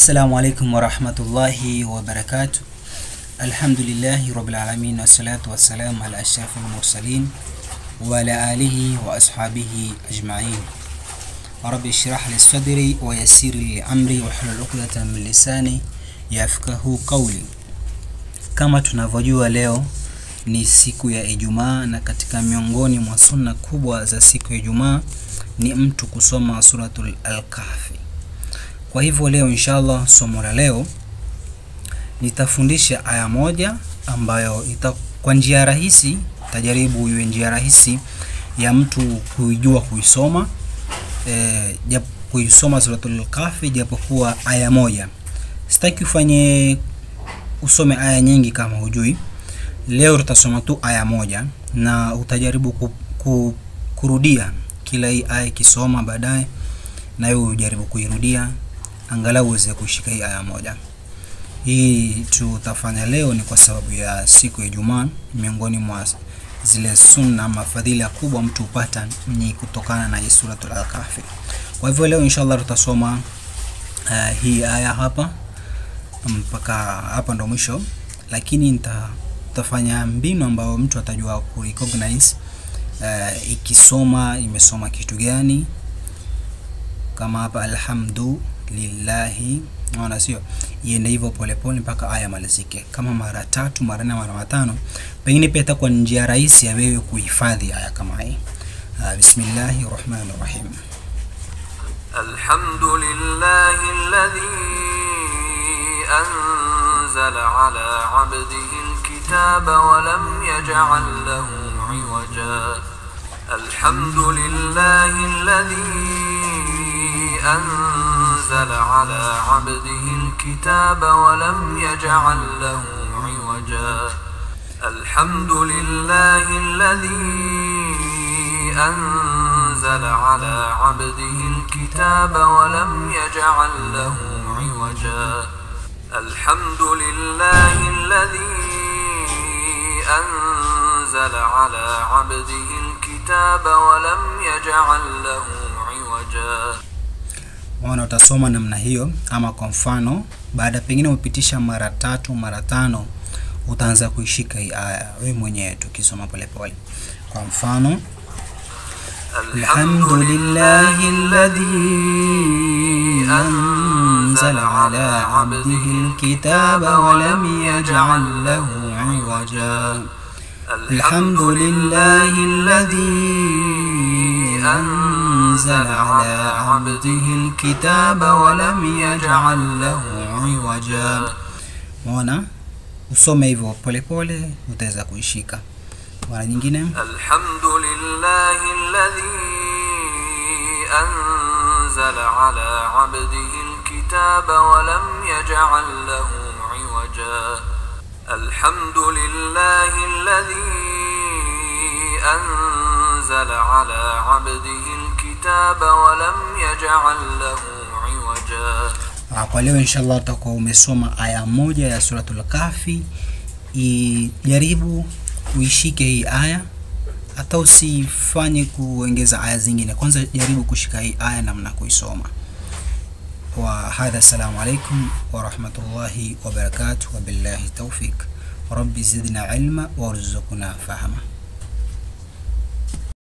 السلام عليكم ورحمة الله وبركاته. الحمد لله رب العالمين والصلاة والسلام على أشرف المرسلين وعلى آله وأصحابه أجمعين. رب اشرح لي صدري ويسر لي أمري واحلل عقدة من لساني yafqahu qawli. Kama tunavyojua leo ni siku ya Ijumaa, na katika miongoni mwa sunna kubwa za siku ya Ijumaa ni mtu kusoma suratul Al-Kahfi. Kwa hivyo leo inshallah somo la leo nitafundisha aya moja ambayo kwa njia rahisi, tajaribu iwe njia rahisi ya mtu kujua kuisoma kuisoma suratul Al-Kahfi japokuwa aya moja. Sitaki ufanye usome aya nyingi kama hujui. Leo tutasoma tu aya moja na utajaribu kurudia kila hii aya kisoma baadaye, na wewe ujaribu kuirudia angalau uweze kushika hii aya moja. Hii tutafanya leo ni kwa sababu ya siku ya Ijumaa. Miongoni mwa zile sunna ama fadhila kubwa mtu upata ni kutokana na suratul Al-Kahfi. Kwa hivyo leo inshallah tutasoma hii aya hapa mpaka hapa ndo mwisho, lakini nitafanya mbinu ambayo mtu atajua ku recognize ikisoma imesoma kitu gani. Kama hapa alhamdulillahi, naona sio iende hivyo polepole mpaka aya malizike. Kama mara 3, mara 4, mara 5, pengine pia itakuwa njia rahisi ya wewe kuhifadhi aya kama hii. Bismillahirrahmanirrahim. Alhamdulillahi alladhi أنزل على عبده الكتاب ولم يجعل له عوجا الحمد لله الذي أنزل على عبده الكتاب ولم يجعل له عوجا الحمد لله الذي أنزل على عبده الكتاب ولم يجعل له عوجا الحمد لله الذي أنزل على عبده الكتاب ولم يجعل له عوجا. Wana utasoma namna hiyo, ama kwa mfano baada pengine upitisha mara 3, mara 5 utaanza kuishika hii aya wewe mwenyewe tukisoma polepole. Kwa mfano alhamdulillahi alladhi anzala ala abdihi alkitaba wa lam yaj'al lahu 'iwaja alhamdulillahi alladhi anzala ala abdihi alkitaba wa lam yaj'al lahu 'iwaja. Mwana usome hivyo polepole utaweza kuishika. Mara nyingine alhamdulillahi alladhi anzala ala abdihi alkitaba wa lam yaj'al lahu 'iwaja alhamdulillahi alladhi anzala ala abdihi alkitaba wa lam yaj'al lahu 'iwaja. Kwa leo inshallah utakuwa umesoma aya moja ya suratul Kahfi. Jaribu uishike hii aya, hata usifanye kuongeza aya zingine. Kwanza jaribu kushika hii aya namna kuisoma. Wa hadha, assalamu alaykum wa rahmatullahi wa barakatuh wa billahi tawfik. Rabbi zidna ilma warzuqna fahma.